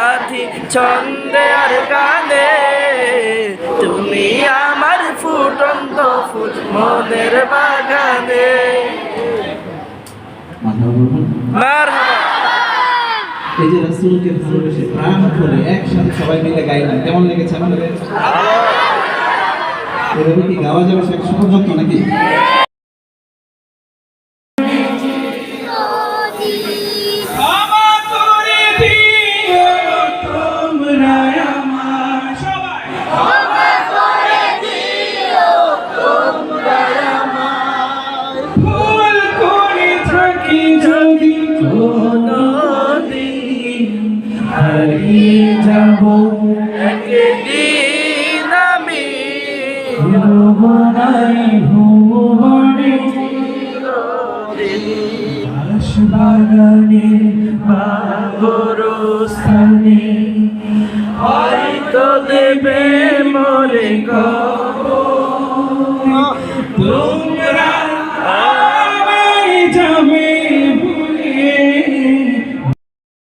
সাথী ছন্দে আর গানে, তুমি আমার ফুটন্ত ফুল মনের বাগানে। মারহাবা। এই যে রাসূলকে ভালোবেসে প্রাণ খুলে একসাথে সবাই মিলে গাইলাম, কেমন লেগেছে আমাদের? এভাবে কি গাওয়া যাবে শেখ পর্যন্ত নাকি? হারিয়ে যাব একদিন আমি ভুবনাই ভুবনে, বাগানে বাগরস্থানে হয়তো দেবে মোরে কবর। তুমি